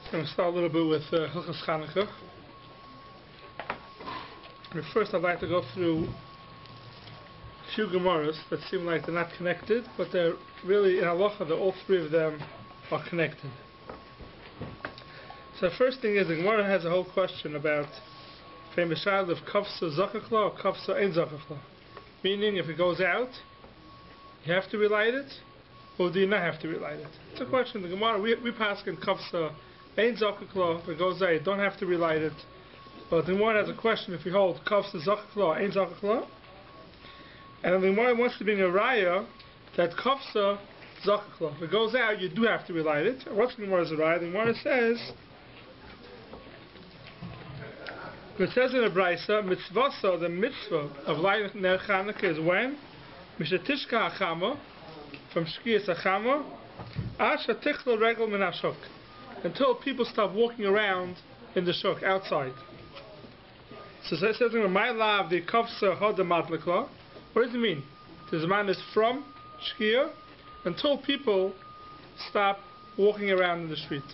I'm going to start a little bit with Hilchos Chanuka. First, I'd like to go through a few Gemaras that seem like they're not connected, but they're really, in halacha, all three of them are connected. So the first thing is, the Gemara has a whole question about famous child of kafsa zakakla or kafsa ein zakakla. Meaning, if it goes out, you have to relight it, or do you not have to relight it? It's a question. The Gemara, we pass in kafsa ein zakakla, if it goes out, you don't have to relight it. But the Gemara has a question if you hold kafsa zakakla or ein zakakla. And then the Gemara wants to bring a raya that kafsa zakakla. If it goes out, you do have to relight it. What's the Gemara's raya? The Gemara says, it says in the Brisa, mitzvasa, the mitzvah of lighting ner Chanukah is when? Mishatishka hachama, from shkiyas hachama, asha tichla regel min hashuk, until people stop walking around in the shuk, outside. So it says in my love, the kafsa hoda matlikla. What does it mean? The Zman is from shkiyah until people stop walking around in the street.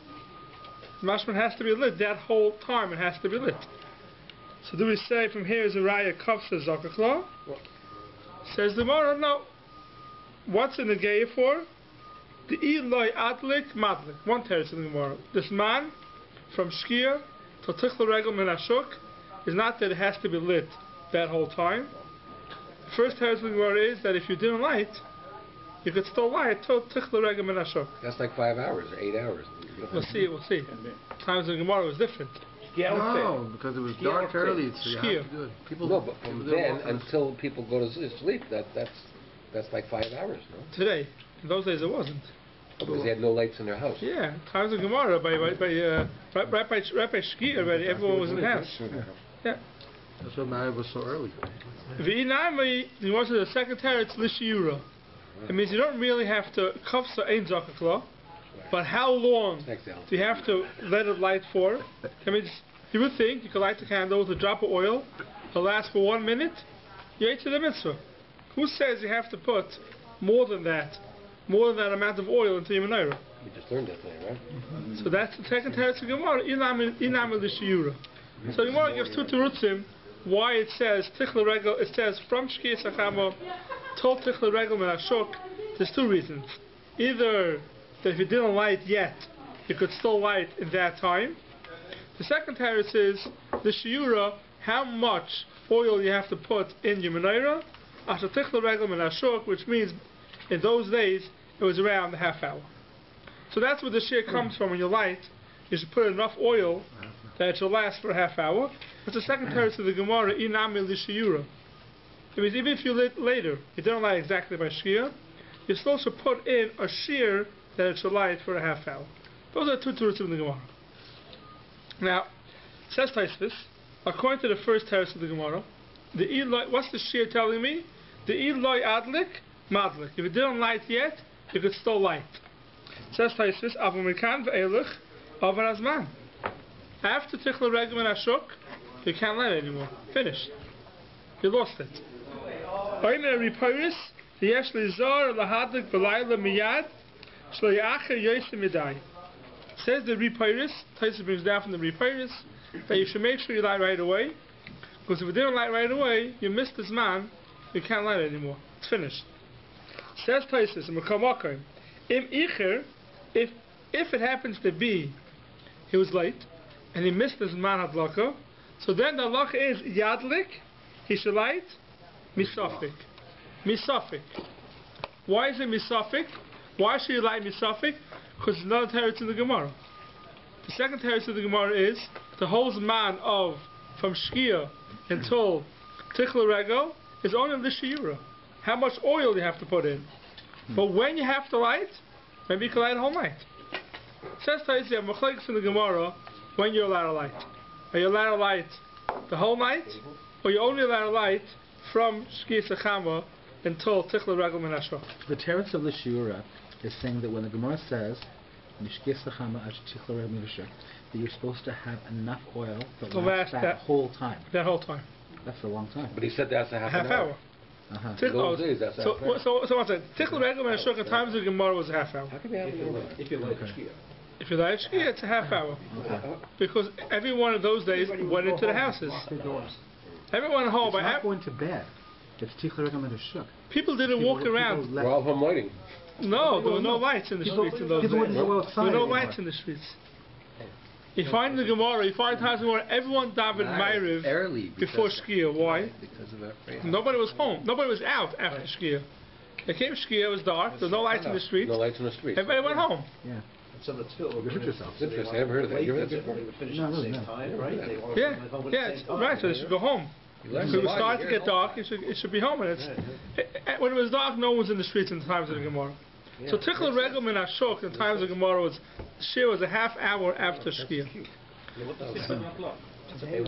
The mashman has to be lit, that whole time it has to be lit. So do we say from here is a raya kafsa zakakla? Says the Gemara, no. What's in the gaya for? The iloi adlik madlik. One teretz in the Gemara. This man from shkia to tichla regel min hashuk is not that it has to be lit that whole time. First teretz in the Gemara is that if you didn't light, you could still light till tichla regel min hashuk. That's like 5 hours or 8 hours. We'll see. Times in the Gemara was different. No, because it was dark early, so you have to do it. No, but from then until people go to sleep, that's like 5 hours, no? Today. In those days it wasn't. Because they had no lights in their house. Yeah, times of Gemara, right by Shkia already, everyone was in the house. Yeah. That's what matter was so early. The Gemara says the second teretz lishiyura. It means you don't really have to kafsa ein zakakla. But how long do you have to let it light for? I mean, you would think you could light the candle with a drop of oil, it'll last for 1 minute, you ate to the mitzvah. Who says you have to put more than that amount of oil into your menorah? We just learned that today, right? So that's the second teretz of Gemara, inam l'shiyura. So Gemara gives two terutzim why it says tichla regel. It says from shkiyas hachama till tichla regel min hashuk. There's two reasons. Either that if you didn't light yet, you could still light in that time. The second teretz is the shiura, how much oil you have to put in your menorah, after tichla regel min hashuk, which means in those days it was around a half hour. So that's where the shir comes from. When you light, you should put enough oil that it should last for a half hour. But the second teretz of the Gemara, inami l'shiura. It means even if you lit later, you didn't light exactly by shkia, you still should put in a shear that it should light for a half hour. Those are two terutzim in the Gemara. Now, says Taisvis, according to the first teretz of the Gemara, what's the shear telling me? The iloi adlik madlik. If it didn't light yet, you could still light. Says Taisvis, avamikan ve'elich avar azman. After tichla regel min hashuk, you can't light it anymore. Finished. You lost it. Oimer riporis yesh lizar lahadlik v'layla miyad. Says the Repairis, Taisa brings down from the Repairis, that you should make sure you light right away, because if you didn't light right away, you missed this man, you can't light it anymore. It's finished. Says Taisa, if it happens to be he was late and he missed his man hadlaka, so then the hadlaka is yadlik, he should light misafik. Why is it misafik? Why should you light misafik? Because it's another teretz in the Gemara. The second teretz of the Gemara is the whole man of from shkia until tichla regel is only l'shiyura. How much oil you have to put in. But when you have to light, maybe you can light the whole night. It says you have machlekes in the Gemara when you're allowed to light. Are you allowed to light the whole night, or you only allowed to light from shkia sechama until tichla regel min hashuk? The teretz of the shiura is saying that when the Gemara says that you're supposed to have enough oil to last that whole time. That whole time. That's a long time. But he said that's a half hour. Those days, that's so one second. Tichla regel min hashuk at times the Gemara was a half hour. How can they have if you light If you light Shkia, it's a half hour. Because every one of those days went into the houses. Everyone home. It's not going to bed. It's Tichel Regel Shuk. People didn't walk around. We're all home waiting. No, there were no lights in the streets in those days. There were no lights in the streets. You find the Gemara, you find times where everyone davened Ma'ariv before Shkia. Why? Because of Nobody was home. Nobody was out after Shkia. It came Shkia, it was dark, there was no lights in the streets. No lights in the streets. Everybody went home. Yeah. So the tefillah You hurt yourself. It's interesting. I never heard of that. You heard that before? Right, so they should go home. If it was starting to get dark, it should be home. And when it was dark, no one was in the streets in the times of the Gemara. So Tichel Regel Min Ashok in the times of the Gemara was, Shia was a half hour after Shkia. When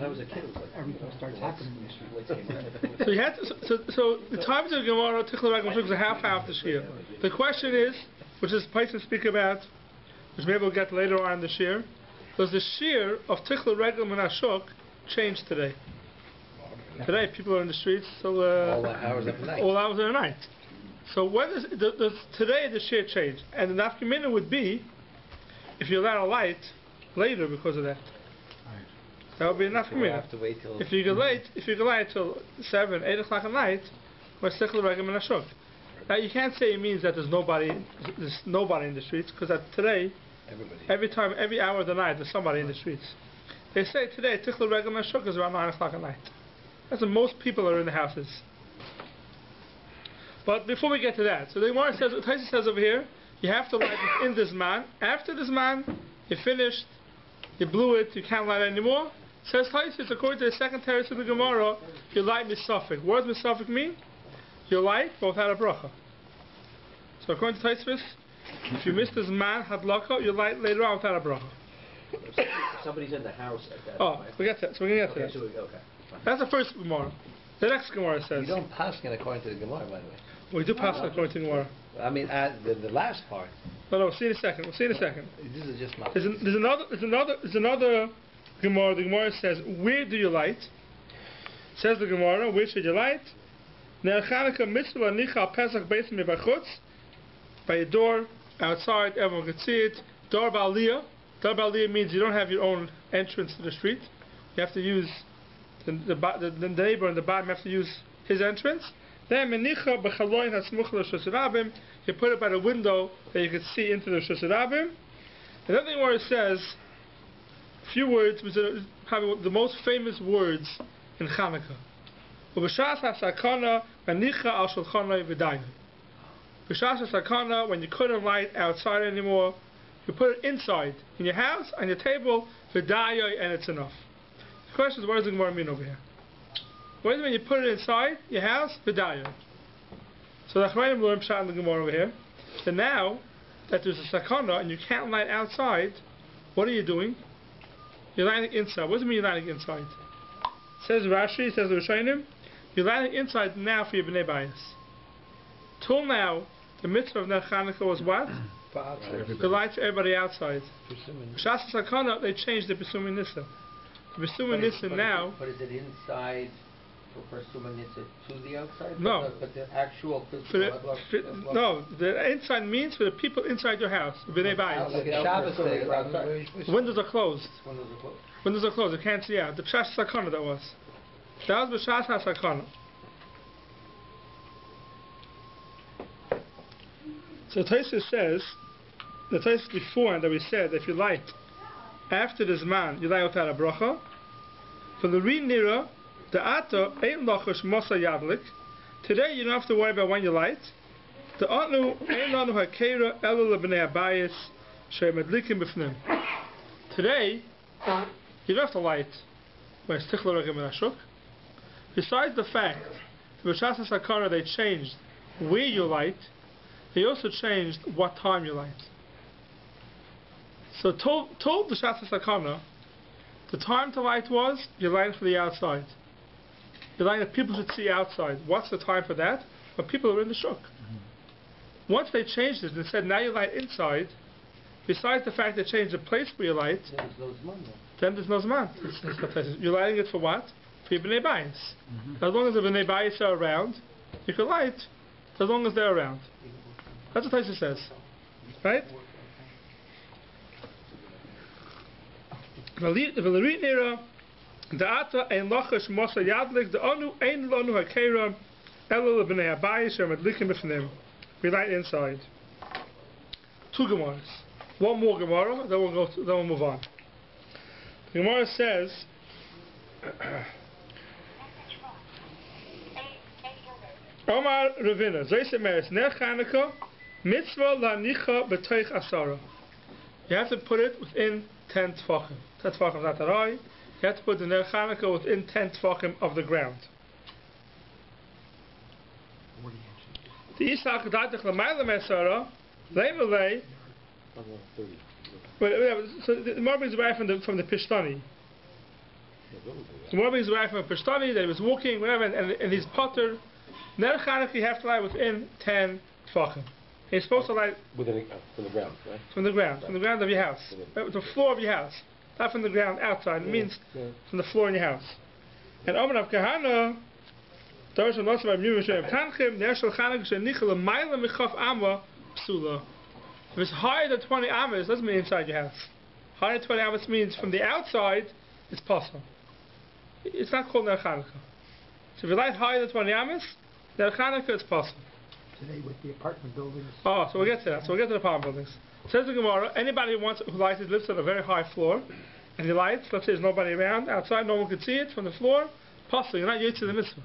I was a kid, it was like everything starts happening in the street. So you had to, so the times of the Gemara, Tichel Regel Min Ashok was a half hour after Shkia. The question is, which is Paisan speak about, which maybe we'll get later on in the Shir, does the Shir of Tichel Regel Min Ashok change today? Today people are in the streets till all hours of the night. All hours of the night. So when is today the Shir changed, and the nafkamina would be if you allow a light later because of that. That would be a nafkamina. If you go late, if you go light till 7, 8 o'clock at night, what's Tichel Regel Min Ashok? Now you can't say it means that there's nobody in the streets, because today, every hour of the night there's somebody in the streets. They say today Tichel Regel Min Ashok is around 9 o'clock at night. That's when most people are in the houses. But before we get to that, so the Gemara says, Taisa says over here, you have to light it in this man. After this man, you finished, you blew it, you can't light it anymore. Says Taisa, according to the second terrace of the Gemara, you light misafik. What does misafik mean? You light, but without a bracha. So according to Taisa, if you miss this man hadlaka, you light later on without a bracha. If somebody's in the house at that time. We get to that. So we're going to get to that. Okay. That's the first Gemara. The next Gemara says. You don't pass it according to the Gemara, by the way. We do pass it according to the Gemara. I mean, the last part. No, we'll see in a second. This is just not. There's another Gemara. The Gemara says, where do you light? Says the Gemara, where should you light? Chanuka mitzvah nicha pesach beis mibachutz. By a door outside, everyone can see it. Dar ba'aliyah. Dar ba'aliyah means you don't have your own entrance to the street. You have to use the neighbor in the bottom have to use his entrance. Then menicha b'chaloin hasmuch l'shosirabim. You put it by the window that you can see into the shosirabim. Another thing where it says a few words, which are probably the most famous words in Chanuka. Ub'shas hasakana menicha al shulchanai v'dayin. B'shas hasakana, when you couldn't light outside anymore, you put it inside in your house on your table v'dayin, and it's enough. The question is, what does the Gemara mean over here? What does it mean you put it inside your house? V'dayin. So the Chachamim learn pshat in the Gemara over here. So now that there's a sakana and you can't light outside, what are you doing? You're lighting inside. What does it mean you're lighting inside? Says Rashi, says the Rishonim, you're lighting inside now for your bnei bayis. Till now, the mitzvah of Ner Chanukah was what? The light for everybody outside. Shas sakana, they changed the Pesumah Nisa. The Pesumah Nisa now. But is it inside for Pesumah Nisa to the outside? No. But the actual no, the inside means for the people inside your house. Bnei bayis. Like a Shabbos day outside. Windows are closed. Windows are closed. Windows are closed. You can't see out. The Pshat Sakana that was. That was B'Shas HaSakana. So Taisa says, the Taisa before that we said that if you light after this man, you light without a bracha. For the Nira, the Ata Ein Lachosh Mosa Yadlik. Today you don't have to worry about when you light. The Anu Ein Lanu Hakera Elu Lebnei Abayis She'Medlikim B'Fnim. Today you don't have to light when it's Tichel Regel Min Ashok. Besides the fact that B'Shas HaSakana they changed where you light, they also changed what time you light. So told the B'Shas HaSakana, the time to light was you're lighting for the outside. You're lighting that people should see outside. What's the time for that? When people are in the shuk. Once they changed it and said now you light inside, besides the fact they changed the place where you light, then there's no zman. You're lighting it for what? For your bnei bayis. As long as the bnei bayis are around, you can light as long as they're around. That's what Taisa says. Right? V'lerit nira, da'ata ein lachash mosa yadlik, da'anu ein lanu ha'keira, elo lebnei habayis, shem adlikim b'fnim. We light inside. 2 Gemaras. One more Gemara, then we'll move on. The Gemara says, Omar Ravina, Zayse Meres, Ner Chanuka, Mitzvah lanicha b'toich asara. You have to put it within 10 tefachim. 10 tefachim is not that high. You have to put the Ner Chanuka within 10 tefachim of the ground. The Isaac Datich Lamayla Mesara, Lemelei. So the Gemara brings away from the Pishtani. The Gemara brings away from a Pishtani that he was walking, whatever, and he's potter. Ner Chanuka you have to lie within 10 tefachim. He's supposed to lie from the ground, right? From the ground of your house, the floor of your house, not from the ground outside. It means from the floor in your house. And Omer of Kahana, Dorsha Nosam Abnum Shem Tanchim, Nershal Chanuka Shenichel Maila Michaf Amma Psula. If it's higher than 20 amas, doesn't mean inside your house. Higher than 20 amas means from the outside, it's possible. It's not called Ner Chanuka. So if you light higher than 20 amas, Ner Chanuka it's possible. Today with the apartment buildings. Oh, so we'll get to that. So we'll get to the apartment buildings. Says the Gemara, anybody who lights his lips on a very high floor, and he lights, let's say there's nobody around, outside, no one can see it from the floor, possible, you're not yet to the mitzvah.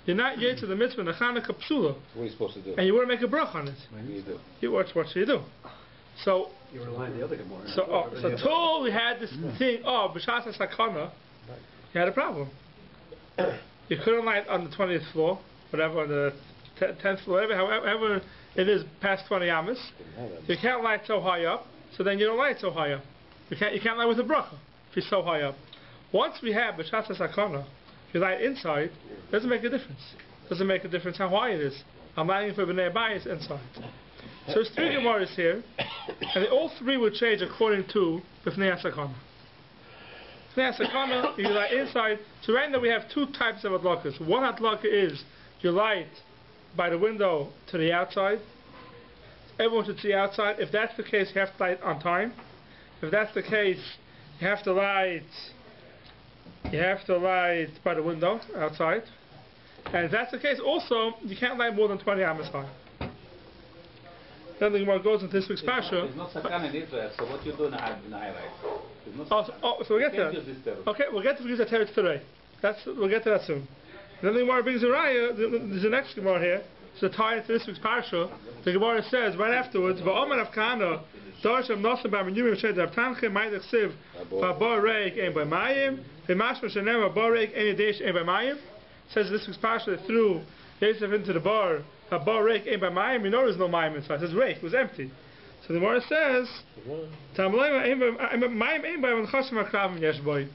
You're not yet to the mitzvah in the Chanukah psula. What are you supposed to do? And you want to make a bracha on it. What do you do? What should you do? So, You were lying the other Gemara. So till we had this thing, b'shas sakana, you had a problem. You couldn't light on the 20th floor, whatever, on the 10th floor, however it is past 20 amas. You can't light so high up, so then you don't light so high up. You can't light with a bracha if you're so high up. Once we have b'shas sakana, if you light inside, it doesn't make a difference. It doesn't make a difference how high it is. I'm lighting for b'nei bayis inside. So there's 3 Gemaras here, and all 3 would change according to b'fnei sakana. B'fnei sakana, you light inside. So right now we have 2 types of adlakas. One adlaka is you light by the window to the outside. Everyone should see outside. If that's the case, you have to light on time. If that's the case, you have to light by the window outside. And if that's the case, also you can't light more than 20 amas high. Then the Gemara goes into this week's parsha. There's no sakana in Israel, so what you do in highlight? So we'll get to that. Okay, we'll get to the teretz today. We'll get to that soon. Then the Gemara brings a raya. There's the next Gemara here. So to tie it to this week's parsha, the Gemara says right afterwards, "Va'omer of Kana, Darsham Nosam Ba'Menyumim Shedar Tanchim Ma'idach Siv Ba'Boreik Ein Ba'Mayim V'Mashma Shenem Ba'Boreik Ein Yadesh Ein Ba'Mayim." Says this week's parsha that threw Yosef into the bar. Ba'Boreik Ein Ba'Mayim. You know there's no mayim inside. It says reik. It was empty. So the Gemara says, "Tamleim Ein Ba'Mayim Ein Ba'Mayim Chashim Akravim Yesh Boy."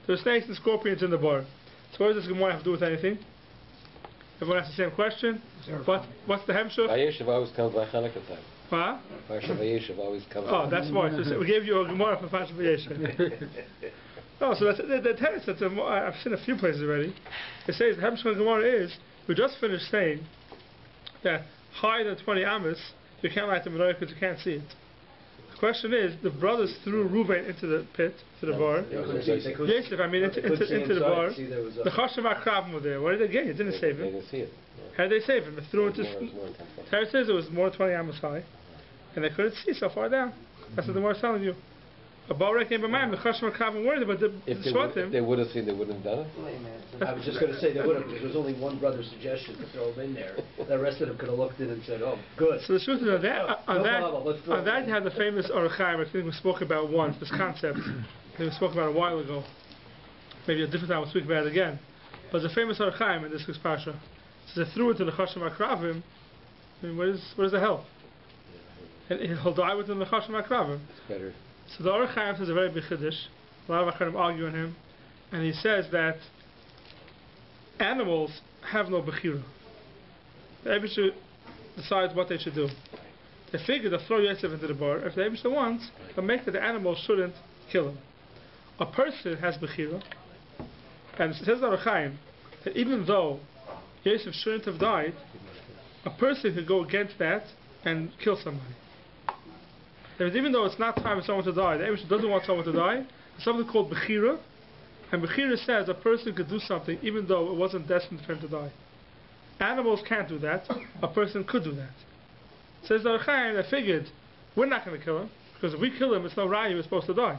There are snakes and scorpions in the bar. So what does this Gemara have to do with anything? Everyone asks the same question. What's the hemshuf? Vayeshev always comes by Chanukah time. Huh? Vayeshev always comes. Oh, that's smart. So we gave you a Gemara for Pasha Vayeshev. Oh, so that's the teretz. I've seen a few places already. It says the hemshuf Gemara is we just finished saying that higher than 20 amas you can't light the menorah because you can't see it. The question is, the brothers threw Reuven into the pit, to the bar. Yosef, I mean, into the bar. The Chashem Akrabim were there. What did they get? It didn't save him. They didn't see it. How did they save him? They threw into. Terry says it was more than 20 amas high, and they couldn't see so far down. That's what the Gemara is telling you. A Baruch came by mine. The Chashem Akrabim were there, but if they would have seen, they wouldn't have done it. I was just going to say they would have, because there was only one brother's suggestion to throw him in there. The rest of them could have looked in and said, "Oh, good." So the truth is on that you have the famous Orachaim. I think we spoke about once. This concept. I think we spoke about it a while ago. Maybe a different time we'll speak about it again. But the famous Orachaim in this week's parsha. So they threw it to the Chashem Akrabim. I mean, what is the hell? And he'll die within the Chashem Akrabim. It's better. So the Orachaim says a very big chiddush. A lot of Acharim argue on him, and he says that animals have no bechira. The Eibusher decides what they should do. They figure they'll throw Yosef into the bar. If the Eibusher wants, they'll make that the animal shouldn't kill him. A person has bechira, and it says the Orachaim that even though Yosef shouldn't have died, a person could go against that and kill somebody. Even though it's not time for someone to die, the Eibusher doesn't want someone to die, something called Bechira, and Bechira says a person could do something even though it wasn't destined for him to die. Animals can't do that, a person could do that. Says the Chaim, I figured, we're not going to kill him, because if we kill him, it's no raya, he was supposed to die.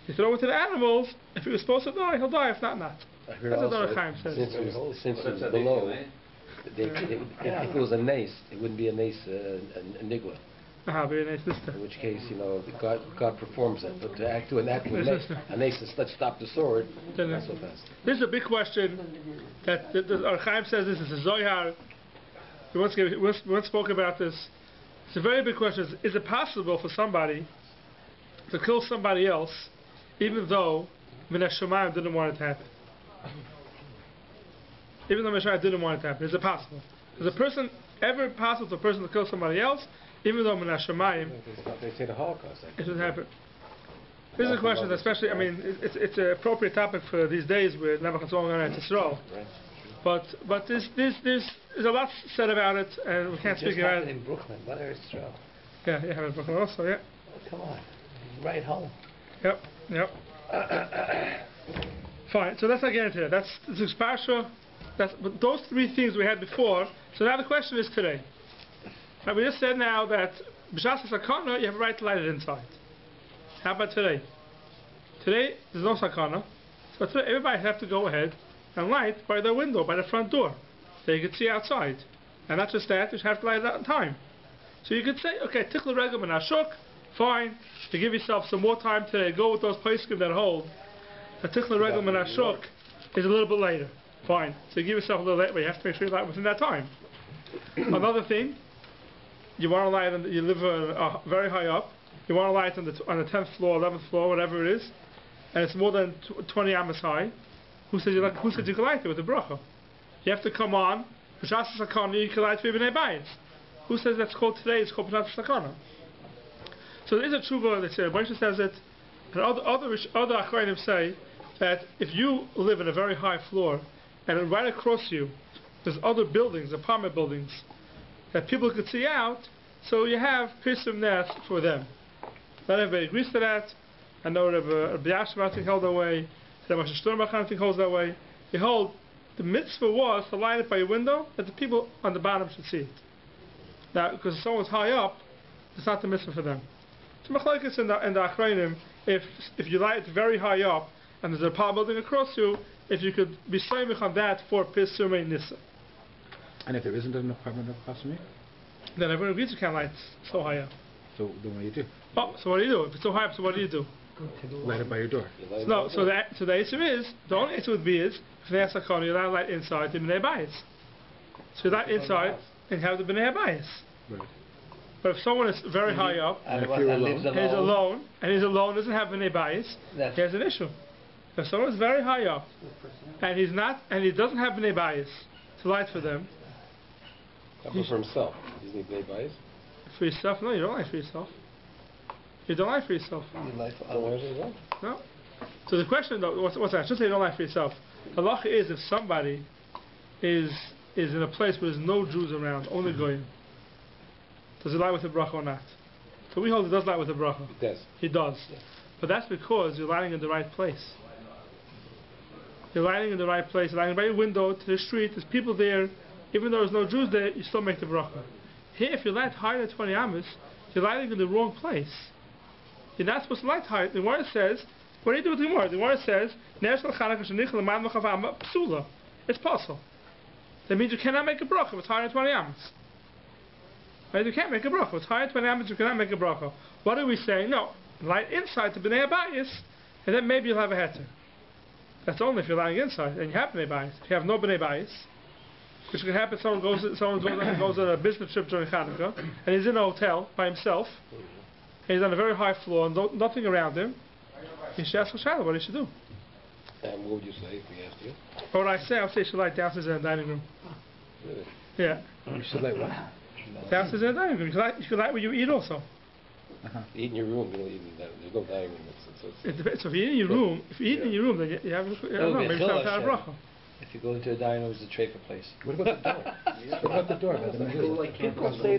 You throw it to the animals, if he was supposed to die, he'll die, if not, not. I heard That's what also, the Chaim says. since it was That's below, eh? if it was a nace, it wouldn't be a nace, a nigla. Very nice sister. In which case, God performs it. But to act to an act with a nace to stop the sword, not so fast. This is a big question that our Chaim says. This is a Zohar. We once spoke about this. It's a very big question. Is it possible for somebody to kill somebody else even though Min HaShamayim didn't want it to happen? Even though Min HaShamayim didn't want it to happen. Is it possible? Is a person ever possible for a person to kill somebody else even though Min HaShamayim They say the Holocaust. it should happen? This is a question, especially, I mean, it's an appropriate topic for these days with Nebuchadnezzar and Yisrael. But there's a lot said about it, and we can't speak about it. in Brooklyn, not Israel. Yeah, in Brooklyn also, yeah. Come on, right home. Yep. Fine, so let's not get into that. That's Parsha. But those three things we had before. So now the question is today. Now we just said now that B'shas Sakana, you have a right to light it inside. How about today? Today, there's no Sakana. So today, everybody have to go ahead and light by their window, by the front door, so you can see outside. And not just that, you have to light it out in time. So you could say, okay, Tichel Regel and Ashok, fine. You give yourself some more time today. Go with those poskim that hold. The Tichel Regel and Ashok is a little bit later. Fine. So you give yourself a little later, but you have to make sure you light within that time. Another thing, you want to light, you live very high up. You want to light on the 10th floor, 11th floor, whatever it is, and it's more than 20 amas high. Who said you can light it with a bracha? You have to come on. B'shas Sakana, you can light for B'nei Bayis. Who says that's called today? It's called B'shas Sakana. So there is a tshuva that says, Baruch says it, and other Achrayim say that if you live in a very high floor, and right across you, there's other buildings, apartment buildings, that people could see out, so you have Pirsim Neth for them. Not everybody agrees to that. I know Rabbi Yashim I think held that way. Rabbi Shturmach I think holds that way. They hold the mitzvah was to light it by your window, that the people on the bottom should see it. Now, because if someone's high up, it's not the mitzvah for them. So machlokes in the Achrayim, if you light it very high up and there's a apartment building across you, if you could be soymich on that for Pirsumei Nisa. And if there isn't an apartment across from you? Then everyone agrees you can't light so high up. So then what do you do? Oh, so what do you do? If it's so high up, so what do you do? Light it by your door. So the answer is, the only answer would be is, if they ask Sakana, you're allowed to light inside the B'nei Bayis. So you light inside and have the B'nei Bayis. Right. But if someone is very high up, And if you're lives and he's alone, doesn't have B'nei Bayis, he has an issue. If someone is very high up, and he doesn't have B'nei Bayis to light for them, For himself. Isn't he B'nei Bayis? for yourself, no, you don't light for yourself. You don't light for yourself. No. So the question, though, what's that? I should say you don't light for yourself. The halacha is if somebody is in a place where there's no Jews around, only goyim, does he light with a bracha or not? So we hold he does light with a bracha. He does. He does. But that's because you're lighting in the right place. You're lighting in the right place. You're lighting by your window to the street. There's people there. Even though there's no Jews there, you still make the bracha. Here, if you light higher than 20 amas, you're lighting in the wrong place. You're not supposed to light higher. The Gemara says, what do you do with the Gemara? The Gemara says, Psula. It's possible. That means you cannot make a bracha if it's higher than 20 amas. Right? You can't make a bracha. If it's higher than 20 amas, you cannot make a bracha. What are we saying? No. Light inside to B'nei Bayis, and then maybe you'll have a heter. That's only if you're lying inside, and you have B'nei Bayis. If you have no B'nei Bayis, which can happen, someone goes on a business trip during Chanuka, and he's in a hotel by himself, and he's on a very high floor, and nothing around him. He should ask Hashanah what he should do. And what would you say if we asked you? What would I say? I would say you should light downstairs in the dining room. Really? Yeah. You should light what? Downstairs in the dining room. You can light where you eat also. Eat in your room. You don't eat in that. There's no dining room. It depends. So if you eat in your room, then you have maybe some kind of bracha. If you go into a diner, it's a tray for place. What about the door? What about the door? By the mezuzah? People say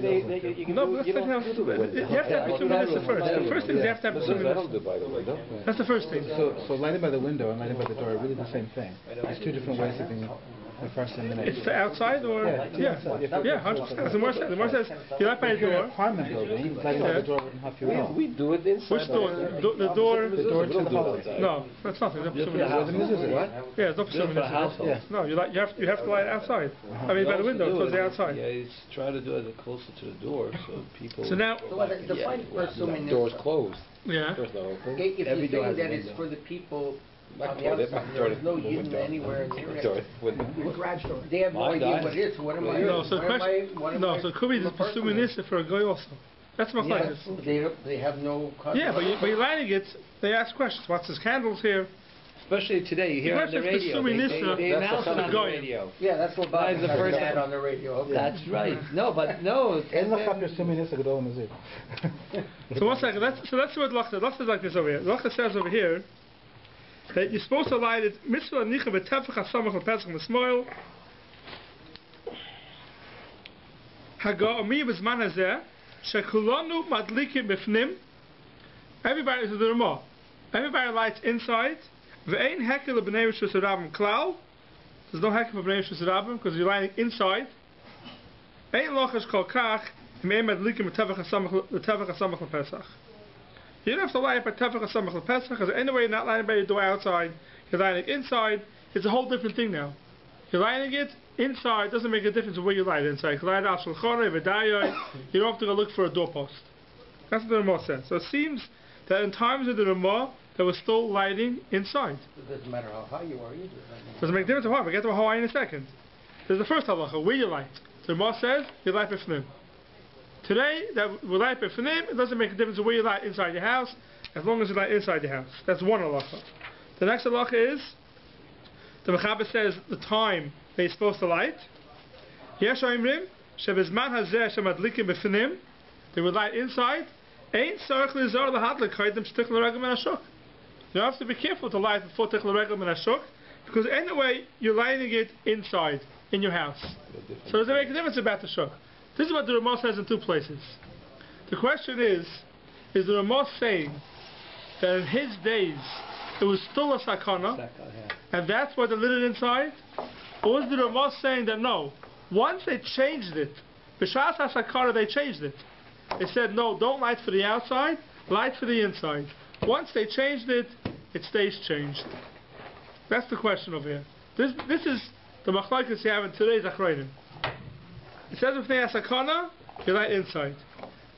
you can No, do, but you that's don't have to do it. you have to have two minutes first. The first thing is you have to have two I don't minutes. do by the window. That's the first thing. So lighting by the window and lighting by the door are really the same thing. There's two different ways of being the first and the next. It's the outside or Yeah, it's outside. yeah, 100%. The more says you light by If the you're in an door. apartment building, lighting by the door wouldn't help you at all. We do it inside. Which door? The door. The door to the hallway. No, that's nothing. That's Just for the yeah, house. Where the mezuzah is. What? it's not Just for the household. Yeah. No, you have to light it outside. I mean by the window towards the outside. Yeah, he's trying to do it closer to the door so people. So now, So what, define first assuming Doors closed. yeah. Doors not open. If you're Every door saying has a that it's window. for the people My on the toilet, outside, my there's no toilet, yin window. anywhere near Door, it. window. Garage door. They have no Mine idea dies. what it is, so what am I? No, so the what am question. I- what am No, I so it could be from a person assuming with? this for a guy also. That's my Yes, question. they have no. Yeah, but you're lighting it. They ask questions. What's his candles here? Especially today, you hear on the Especially if radio. assuming They, this, they that's announce the it on the going. radio. Yeah, that's what Bob That is the has first had time. on the radio. Okay. That's right. No, but no. אין לך פרסומים נסה גדול מזה. So one second. Let's see what Lachta. Lachta is like this over here. Lachta says over here that you're supposed to light it. Mitzvah nicha betefach hasamach lepesach m'smoil. Haga'ami b'zman hazeh shekulanu madlikim b'fnim. Everybody is the Ramah. Everybody lights inside. Ve'ein hekel b'nei rishus harabim klal. There's no hekel b'nei rishus harabim because you're lighting inside. Ein lochash kol kach me'ein madlikim betefach hasamach lepesach. You don't have to light it by tefach hasamach lepesach because anyway you're not lighting by your door outside. You're lighting it inside. It's a whole different thing now. You're lighting it inside. Doesn't make a difference where you light it inside. You can light it al shulchanei v'dayoi. You don't have to go look for a doorpost. That's what the Ramah says. So it seems that in times of the Ramah, there was still lighting inside. It doesn't matter how high you are either. Doesn't make a difference how high. We'll get to Hawaii in a second. There's the first halacha, where you light. The Ramah says, you light b'fnim. Today, that we light b'fnim, it doesn't make a difference where you light inside your house, as long as you light inside your house. That's one halacha. The next halacha is, the Mechaber says the time that you're supposed to light. Yesh ha'imrim, shebezman hazeh shemadlikim b'fnim, they would light inside. Ain't sarach lizar lahadlik haydem shtikl regel min hashuk. You have to be careful to light before tikl regel min hashuk, because anyway you're lighting it inside in your house. So does it make a difference about the shuk? This is what the Ramah says in two places. The question is the Ramah saying that in his days it was still a sakana, and that's why they lit it inside? Or is the Ramah saying that no, once they changed it, b'shas ha-sakana they changed it. They said no, don't light for the outside, light for the inside. Once they changed it, it stays changed. That's the question over here. This is the machlokes you have in today's Achronim. It says b'fnei ha-sakana, you light inside.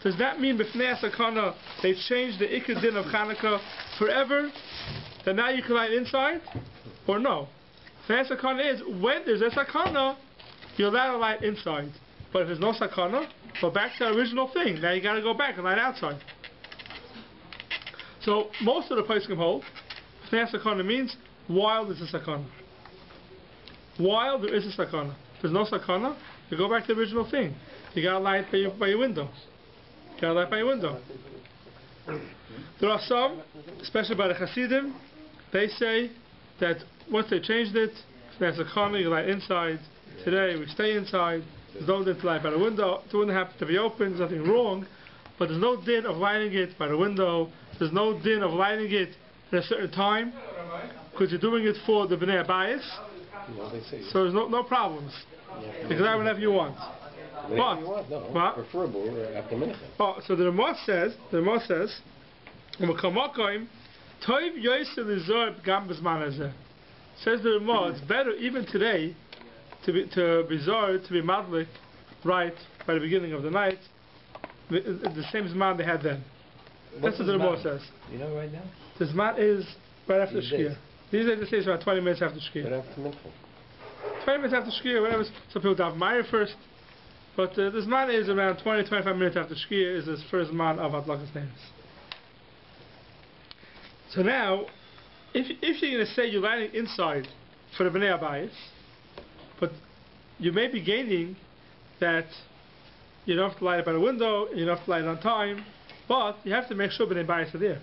Does that mean b'fnei ha-sakana they've changed the ikar din of Chanuka forever? That now you can light inside? Or no? B'fnei ha-sakana is when there's a sakana, you're allowed to light inside. But if there's no sakana, go back to the original thing. Now you got to go back and light outside. So most of the poskim hold b'fnei ha-sakana means while there's a sakana. While there is a sakana. If there's no sakana, you go back to the original thing. You got to light by your window. You got to light by your window. There are some, especially by the Hasidim, they say that once they changed it, there's a sakana, you light inside. Today we stay inside. There's no din to light by the window. It wouldn't have to be open. There's nothing wrong. But there's no din of lighting it by the window. There's no din of lighting it at a certain time because you're doing it for the Bnei Abayis. So there's no problems. You can light whenever you want. But Preferable after mincha. Oh, so the Ramah says, says the Ramah, it's better even today to be madlik right by the beginning of the night, the same zman they had then. That's what the Ramah says. You know right now? The zman is right after These Shkia. days. These days they say it's about 20 minutes after Shkia. Right after mincha. 20 minutes after Shkia, whatever. Some people daven Maya first. But the zman is around 20-25 minutes after Shkia is the first zman of Adlakas names. So now, if you're going to say you're lighting inside for the Bnei Abayis, but you may be gaining that you don't have to light it by the window, you don't have to light it on time, but you have to make sure Bnei Abayis are there.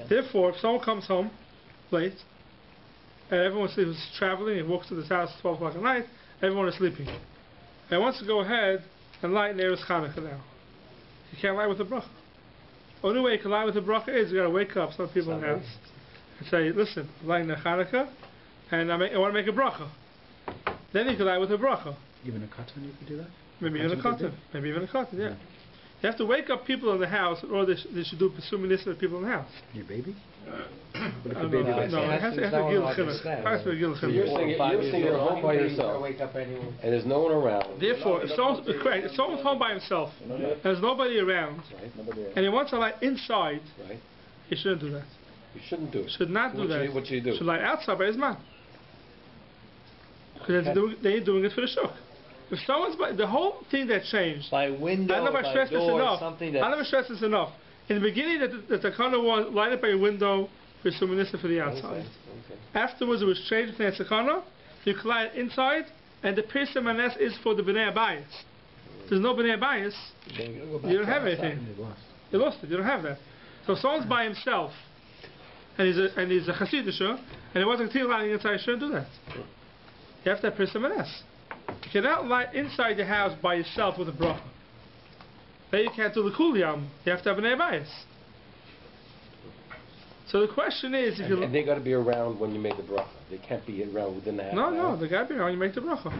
Therefore, if someone comes home late and everyone who's traveling and walks to this house at 12 o'clock at night, everyone is sleeping. And wants to go ahead and light Neros Chanukah now. You can't light with a bracha. Only way you can light with a bracha is you got to wake up some people in the house and say, listen, I'm lighting the Chanukah, and I want to make a bracha. Then you can light with a bracha. Even a cotton you can do that? Maybe even a cotton. Maybe even a cotton, yeah. You have to wake up people in the house, or they should do Pesuminis with people in the house. Your baby? But if I the don't baby know. wakes No, up. it has to be Gil Chinuch. It has to be Gil So you're Chinuch. saying you're home by yourself, Wake up anyway. and there's no one around. Therefore, if someone's home by himself, and there's nobody around, Right? and he wants to light inside, Right? he shouldn't do that. You shouldn't do it. Should not do that. What should you do? Should light outside by his man. Because they're doing it for the shuk. If someone's the whole thing that changed. By window, I never by stressed this door, enough. something I that... never stressed this enough. In the beginning, the takana was light it by your window for suminissa for the outside. Okay. Afterwards, it was changed to the takana. You can light it inside, and the pirsa manes is for the bnei abayis. There's no bnei abayis. You don't have anything. You lost it. You don't have that. So if someone's by himself, and he's a chasidisha, and he wasn't clear lighting inside, you shouldn't do that. You have to have pirsa manes. You cannot light inside the house by yourself with a bracha. Then you can't do the kuliyam. You have to have an abayis. So the question is, if you And they got to be around when you make the bracha. They can't be around within the house. no, they got to be around when you make the bracha.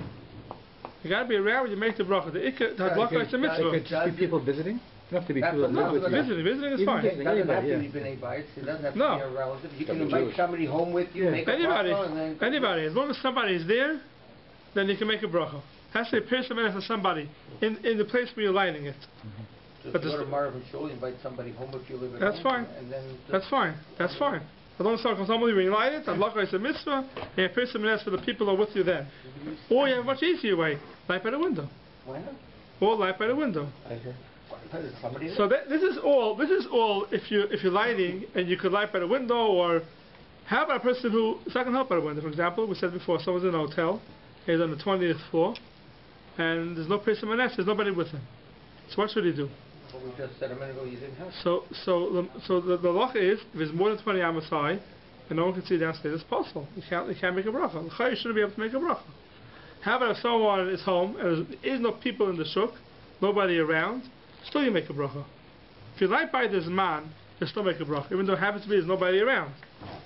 You got to be around when you make the bracha. The hadlaka is a mitzvah. Could just be people visiting? You don't have to be people that live with you. Visiting is Even fine. visiting. It doesn't have to Anybody, be b'nei bayis. It doesn't have to No. be a relative. You can Can be invite Jewish. somebody home with you, make a bracha, and then... Anybody, as long as somebody is there, then you can make a bracha. Has to be a pirsa manes for somebody in the place where you're lighting it. Just But go this- to Marvin Shul, invite somebody home if you live at That's home. fine. And then That's fine. That's fine. As long as someone comes home with you when you light it, hadlaka is a mitzvah, and you have pirsa manes for the people who are with you then. Or you have a much easier way, light by the window. Why not? Or light by the window. I hear. Is somebody So this is all if you're lighting and you could light by the window, or how about a person who is not going to help by the window? For example, we said before, someone's in a hotel, he's on the 20th floor, and there's no person manes, there's nobody with him. So what should he do? Well, we just said a minute ago you didn't have. So the law is, if it's more than 20 amas high, and no one can see downstairs, it's possible. You can't make a bracha. You shouldn't be able to make a bracha. How about if someone is home and there is no people in the shuk, nobody around, still you make a bracha. If you light by this man, you still make a bracha. Even though it happens to be there's nobody around,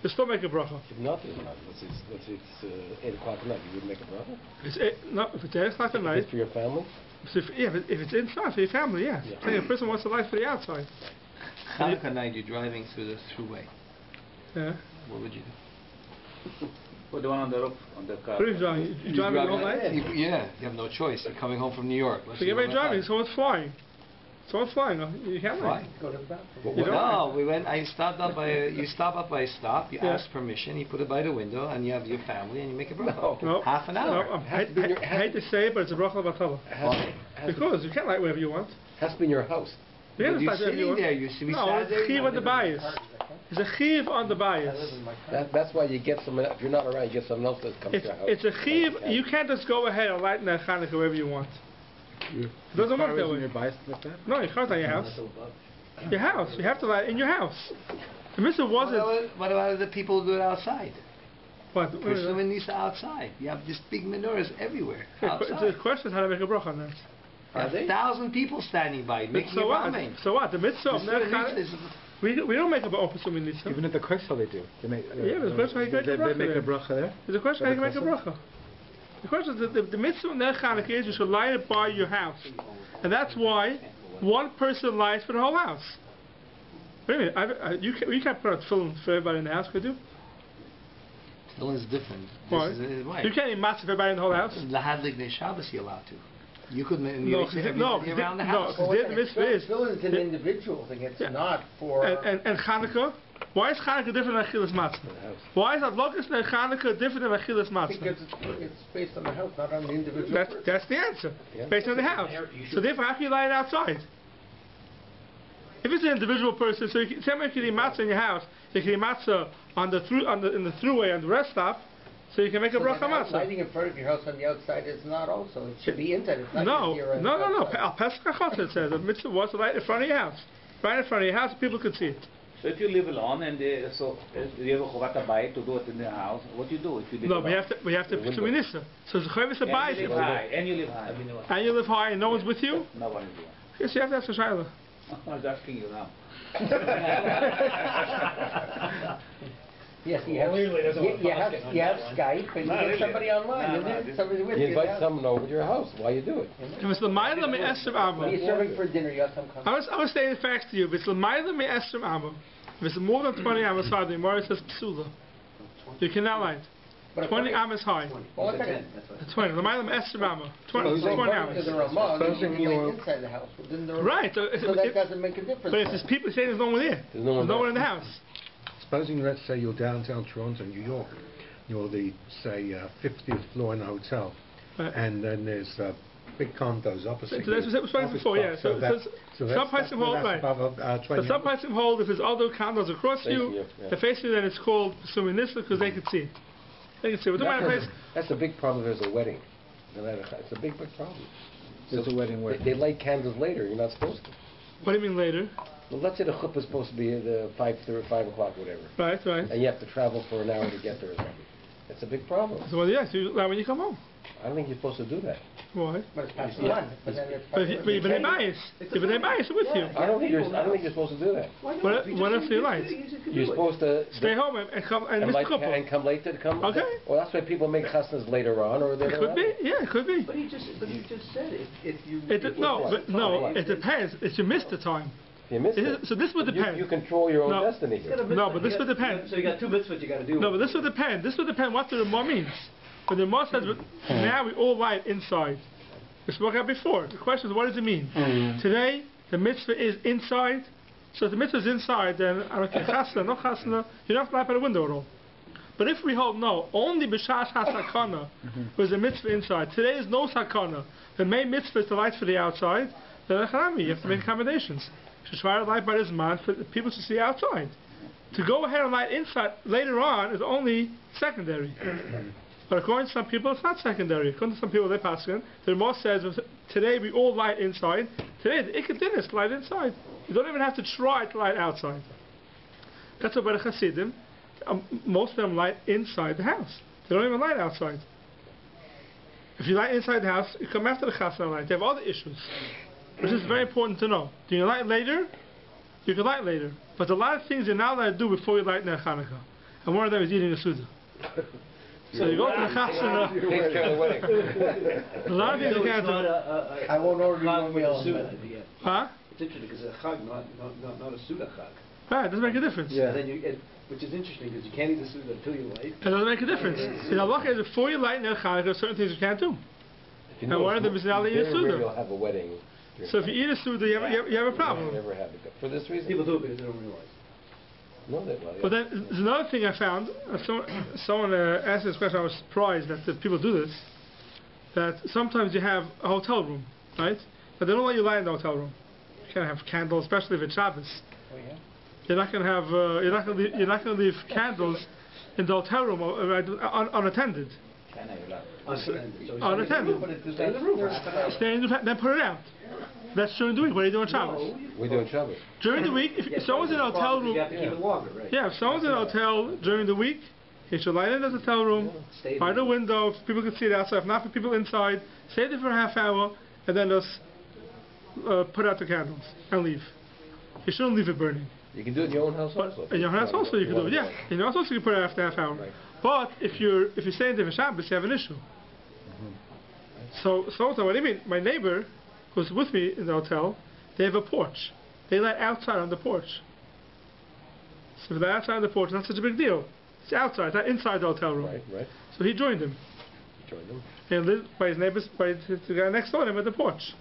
you still make a bracha. If nothing, let's say it's 8 o'clock at night, you wouldn't make a bracha? If it's 8 o'clock at night, It's for your family? so if it's inside for your family, yes. Yeah. Saying a person wants to light for the outside. Hanukkah night, you're driving through the throughway. Yeah. What would you do? Put the one on the roof, on the car. What are you driving? You driving all night? Yeah, you have no choice. You're coming home from New York. Let's So see you're what driving, happens. someone's flying. Someone's flying. You can't Why? light. Go to the bathroom. You don't? No, we went. I stopped up by. You stop up by a stop. You Yeah. ask permission. You put it by the window, and you have your family, and you make a bracha. No. No. Half an No, hour. I hate to say it, but it's a bracha batala. Because you can't light wherever you want. Has to be in your house. You But can't you're light wherever you sitting want. there. You see, we No, sat it's there. chiv on the bias. It's a chiv on the I bias. live in my car. That's why you get someone, if you're not around, you get someone else that comes to your house. It's a chiv. You can't just go ahead and light in the Chanukah wherever you want. It doesn't work that way. Your bias like that? No, you can't light your house. Your house. You have to light in your house. The mitzvah wasn't. What about the people who do it outside? What? Pursuing these outside. You have these big menorahs everywhere. The Outside. question is how to make a bracha on that. Are they? 1,000 people standing by making So a what? ramen. So what? The mitzvah of Ner Chanukah. Is We don't make a bracha for mitzvah. Even at the Kreisel they do. They make, Yeah, but the question how you make a they bracha make there. a bracha there. There's a question how you can make a That's bracha. The question is the mitzvah of Ner Chanukah is you should light it by your house, and that's why one person lights for the whole house. Wait a minute, you can't put out film for everybody in the house, could you? Tefillin is different. Why? This is why. You can't eat matzah for everybody in the whole house. Lahadlik ne Shabbos you're allowed to. You could make No, everybody around the house. no, the mitzvah is. Tefillin is an individual thing. It's Yeah. not for... And Chanukah, why is Chanukah different than Achilas Matzah? Why is Adlokas and Chanukah different than Achilas Matzah? Because it's based on the house, not on the individual person. That's the answer. Yeah. Based on the house. So therefore, how can you light it outside? If it's an individual person, so you can eat matzah in your house, you can eat matzah in the throughway on the rest stop, so you can make a So bracha then matzah. lighting in front of your house on the outside is not also. It should be inside. It's not No, just here on no. the outside. Al Pesach HaChotzer, it says the mitzvah was to light in front of your house, right in front of your house, people could see it. So if you live alone and you have a chovat bayit to do it in the house, what do you do if you live No, alone? we have to put minisa. So the chavis And abayis. you live high. And you live high. And you live high, and no one's with you. No one is there. Yes, you have to ask for shayla. I was asking you now. Yes, you have Skype, and you get somebody online, and then somebody with You you. invite someone over to your house. Why you do it? If it's l'mayla me esrim amo. You're serving for dinner, you have some company. I was saying the facts to you. If it's l'mayla me esrim amo, if it's more than 20 amos high, the Gemara says psula. You cannot lie. 20 amos high. Well, what's that? 20. L'mayla me esrim amo. 20 amos. Inside the house. Right. So that doesn't make a difference. But if there's people saying there's no one there, There's no one in the house. Supposing, let's say, you're downtown Toronto, New York, you're the, say, 50th floor in a hotel, and then there's big condos opposite. So that's what I was saying before, yeah. So some places hold, right. But some places hold, if there's other condos across you, they're facing you, then it's called Suminissa because they can see. They can see. That's a big problem if there's a wedding. It's a big problem. There's a wedding where? They light candles later. You're not supposed to. What do you mean later? Well, let's say the chuppah is supposed to be at 5:30, 5 o'clock, whatever. Right. And you have to travel for an hour to get there or something. It's a big problem. So well, yes, you when you come home. I don't think you're supposed to do that. Why? But it's past one. But if they bias with you. I don't think you're supposed to do that. What else do you like? You're supposed to stay home and come and miss the couple. And come late to come. Okay. Well, that's why people make chasnas later on, or they could be. Yeah, it could be. But you just said if you. It depends. If you miss the time. You missed it. So this would depend. You control your own destiny here. No, but this would depend. So you got 2 mitzvahs you got to do. No, but this would depend. This would depend what the Ramah means. But the Ramah says now we all light inside. We spoke about before. The question is, what does it mean? Today the mitzvah is inside. So if the mitzvah is inside, then I don't care chasna, no chasna, you don't have to light by the window at all. But if we hold no, only b'shas hasakana was the mitzvah inside. Today is no sakana. The main mitzvah is to light for the outside. Then you have to make accommodations. To try to light by this man for people to see outside. To go ahead and light inside later on is only secondary. But according to some people, it's not secondary. According to some people, they pass it. The Ramah says today we all light inside. Today the ikad is light inside. You don't even have to try to light outside. That's what by the Hasidim, most of them light inside the house. They don't even light outside. If you light inside the house, you come after the chasna light. They have other issues. Which is very important to know. Do you light later? You can light later. But a lot of things you're not allowed to do before you light Ner Chanukah. And one of them is eating a Suda. So you go to the Chasana. Take care of the wedding. A lot of things you can't do. I won't order you one meal. Huh? It's interesting because it's a chag, not a Suda chag. Right, it doesn't make a difference. Yeah. Which is interesting because you can't eat the Suda until you light. It doesn't make a difference. In Allah, before you light Ner Chanukah, there are certain things you can't do. And one of them is not to eat a Suda. You'll have a wedding. So if you eat a Suda, you have a problem. Never have it. For this reason. People do it because they don't realize. But then there's another thing I found. Someone asked this question. I was surprised that the people do this. That sometimes you have a hotel room, right? But they don't let you lie in the hotel room. You can't have candles, especially if it's Shabbos. Oh yeah. You're not going to have. You're not going to leave candles in the hotel room unattended. Unattended. Stay in the room. Then put it out. That's during the week. What are you doing Shabbos? We're doing Shabbos. During the week, if someone's in a hotel room, You have to keep it longer, right? yeah, if someone's in a hotel during the week, he should light in the hotel room, by the window, if people can see it outside. If not for people inside, stay there for a half hour, and then just put out the candles and leave. You shouldn't leave it burning. You can do it in your own house also. In your house also you can do it, yeah. In your house also you can put it after half hour. Right. But if you're staying there for Shabbos, you have an issue. So what do you mean? My neighbor who's with me in the hotel, they have a porch. They light outside on the porch. So if they're outside on the porch, it's not such a big deal. It's outside, it's not inside the hotel room. Right. So he joined him. And lived by his neighbors, by the guy next door to him at the porch.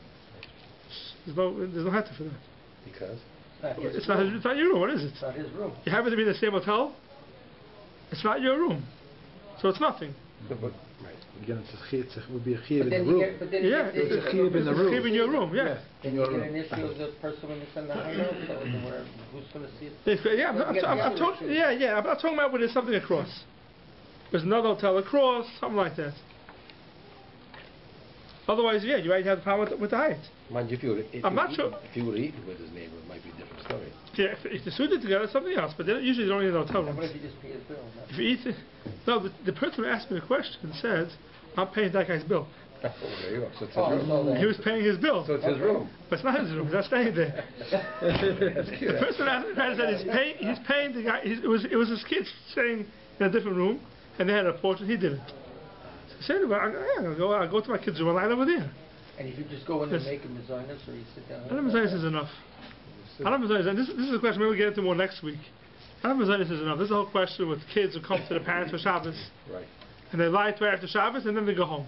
There's no heter for that. Because? It's not your room. What is it? It's not his room. You happen to be in the same hotel. It's not your room, so it's nothing. Again, it would be a chiyuv in the room. Yeah, it's a chiyuv in the room. It's a chiyuv in your room. Yeah. Then you get an issue with the person when it's in the hideout, so who's going to see it? Yeah, I'm not talking about when there's something across. There's another hotel across, something like that. Otherwise, yeah, you might have the problem with the height. Mind you, I'm not sure. If you would have eaten with his neighbor, it might be a different story. Yeah, if they suited together, it's something else. But they usually don't need no hotel rooms. What if you just pay his bill? If you eat, no, the person who asked me the question said, "I'm paying that guy's bill." Oh, there you go. So it's his room. He was paying his bill. So it's his room. But it's not his room. He's not staying there. The person asked said he's paying the guy. It was his kids staying in a different room, and they had a portion. He didn't. So I said, "Well, I'll go to my kids' room and line over there." And if you just go in and make him designers, or you sit down? Adam Messias is enough. Adam Messias, and this is a question maybe we'll get into more next week. Adam Messias is enough. This is the whole question with kids who come to the parents for Shabbos. Right. And they lie to her after Shabbos, and then they go home.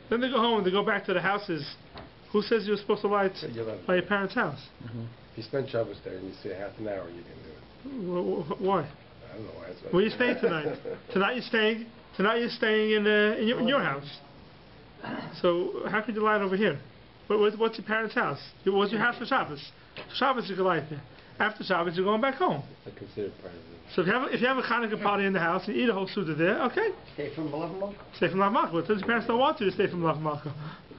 Then they go home and they go back to the houses. Who says you're supposed to lie by your parents' house? Mm-hmm. If you spend Shabbos there and you stay half an hour, you can do it. Why? I don't know why. Where are you staying tonight? Tonight you're staying in your house. So how could you lie over here? What's your parents' house? What's your house for Shabbos? For Shabbos you can lie there. After Shabbos you're going back home. I consider it part of it. So if you have a Chanuka party in the house and you eat a whole suda there, okay. Stay from Lav Malka? Stay from Lav Malka. Well, your parents don't want you to stay from Lav Malka.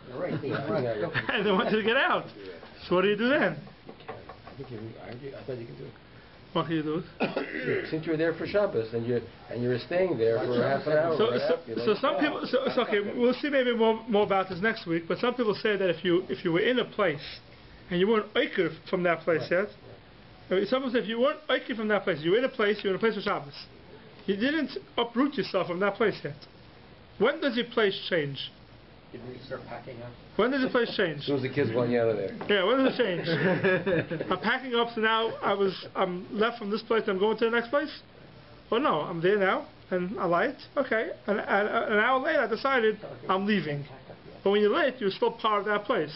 You're right. And they want you to get out. So what do you do then? I thought you could do it. What can you do? Since you're there for Shabbos and you're staying there for half an hour. So some people. So okay, we'll see maybe more about this next week. But some people say that if you were in a place and you weren't oiker from that place yet. I mean, some people say if you weren't oiker from that place, you were in a place for Shabbos. You didn't uproot yourself from that place yet. When does your place change? Did we start packing up? When does your place change? As soon as the kids want you out of there. Yeah, when does it change? I'm packing up, so now I'm left from this place, I'm going to the next place? Well, no, I'm there now, and I lied. Okay, and an hour later I decided I'm leaving. But when you're late, you're still part of that place.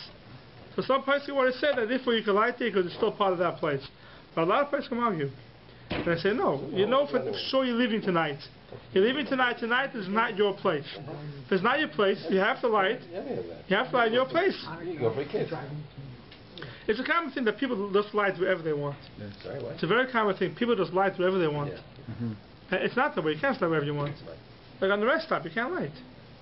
So some places want to say that therefore you can lie there because you're still part of that place. But a lot of places come argue. And I say, no, you know for sure you're leaving tonight. You're leaving tonight. Tonight is not your place. If it's not your place, you have to lie. You have to lie in your place. You go for a kid. It's a common thing that people just lie to whoever they want. Yeah. Sorry, what? It's a very common thing. People just lie to whoever they want. Yeah. Mm-hmm. It's not that way. You can't lie wherever you want. Like on the rest stop, you can't lie.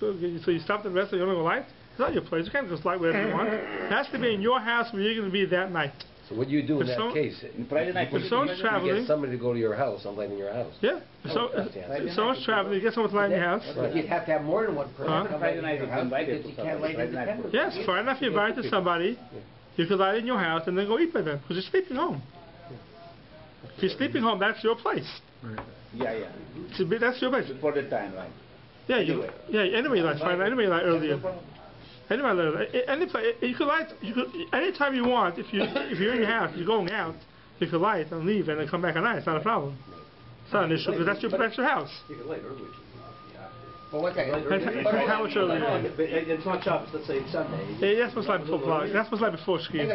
So you stop at the rest stop, you don't go lie. It's not your place. You can't just lie wherever you want. It has to be in your house where you're going to be that night. So what do you do in that case? Friday night, if someone's traveling, you get somebody to go to your house and light in your house. Yeah. If someone's traveling, you get someone to light in your house. Right. You'd have to have more than one person. Friday night you can invite you can't light independently. Yes, Friday night if you invite to somebody, you can light in your house and then go eat with them because you're sleeping home. If you're sleeping home, that's your place. Right. Yeah. That's your place. For the time, right? Yeah, anyway, like Friday night, anyway, like earlier. Anyway, you could light. Anytime you want. If you're in your house, you're going out. You can light and leave and then come back at night. It's not a problem. It's not an issue because that's your house. You can light early. Well, what day? How much earlier? It's not Shabbos. Let's say it's Sunday. Yeah, that's supposed to light before Prague. That's supposed to light before Shkia.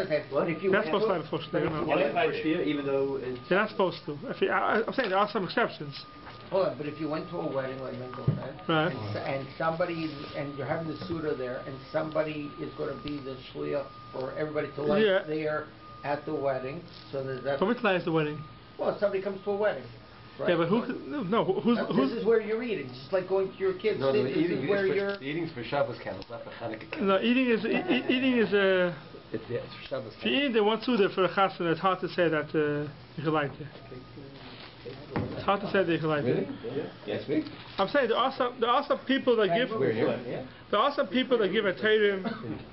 That's supposed to light before Shkia. Even though you're not supposed to. I'm saying there are some exceptions. Hold on, but if you went to a wedding like Mendel said, right. and somebody, and you're having the suda there, and somebody is going to be the shliach for everybody to light there at the wedding, so that. So which light is the wedding? Well, somebody comes to a wedding. Right? Yeah, but who's? This is where you're eating, just like going to your kids. No, this is where you're. Eating's for Shabbos candles, not for Hanukkah candles. No, eating is It's for Shabbos. If you eat the one suda for a chassan, it's hard to say that you can light there. It's hard to say that you can light there. Yes, I'm saying there are some people that give. There are some people that give a teirim.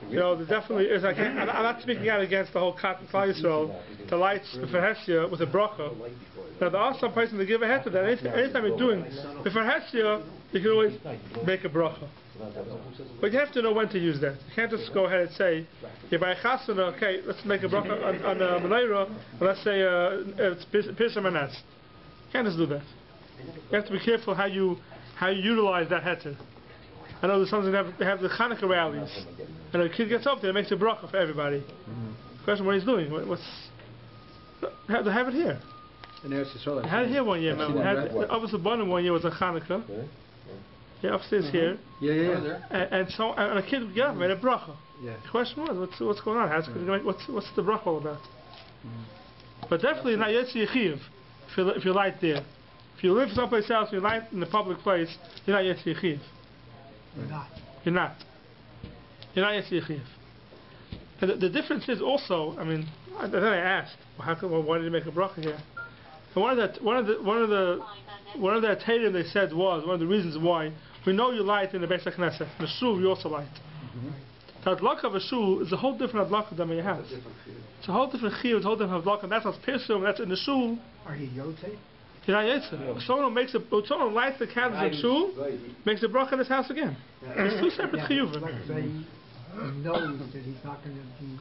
You know, there definitely is. I'm not speaking out against the whole Katan Klal Yisrael. The lights for Hesia with a bracha. Now there are some persons that give a head to that. Anytime you're doing the Hesia, you can always make a bracha. But you have to know when to use that. You can't just go ahead and say, you buy a chasana, okay, let's make a bracha on a menorah, let's say it's Pirsha Manas. You can't just do that. You have to be careful how you utilize that heter. I know there's something they have the Chanukah rallies, and a kid gets up there and makes a bracha for everybody. The question what he's doing, they have it here. I had it here one year, man. We had obviously bottom one year was a Chanukah. Yeah, upstairs here. Yeah. And a kid would get up and made a bracha. Yeah. The question was, what's going on? What's the bracha all about? But definitely not yetzi yechiv if you light there. If you live someplace else, you light in the public place, you're not yetzi yechiv. You're not. You're not. you're not yet chiyuv. And the difference is also, I mean, then I asked, why did he make a bracha here? And one of the Tatum they said was, one of the reasons why, we know you light in the Beis HaKnesset. In the shul, you also light. The hadlaka of a shul is a whole different hadlaka than your house. It's a whole different chiyuv, it's a whole different hadlaka, and that's what's pirsum, that's in the shul. Are you yotzei? You're not yotzei. Someone who lights the candles in shul, makes a bracha in his house again. It's two separate chiyuvim. Like say, he knows that he's not going to be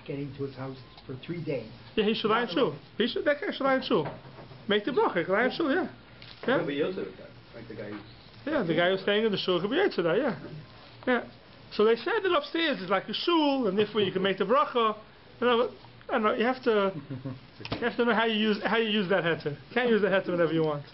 getting to his house for 3 days. Yeah, he should lie in shul. That guy should lie in shul. Make the bracha, lie in shul, yeah. Yeah. Like the guy who's... Yeah, the guy who's staying in the shul could be yotzei that, yeah. Yeah. So they said that upstairs is like a shul, and therefore you can make the bracha. You have to know how you use that heter. You can't use the heter whenever you want.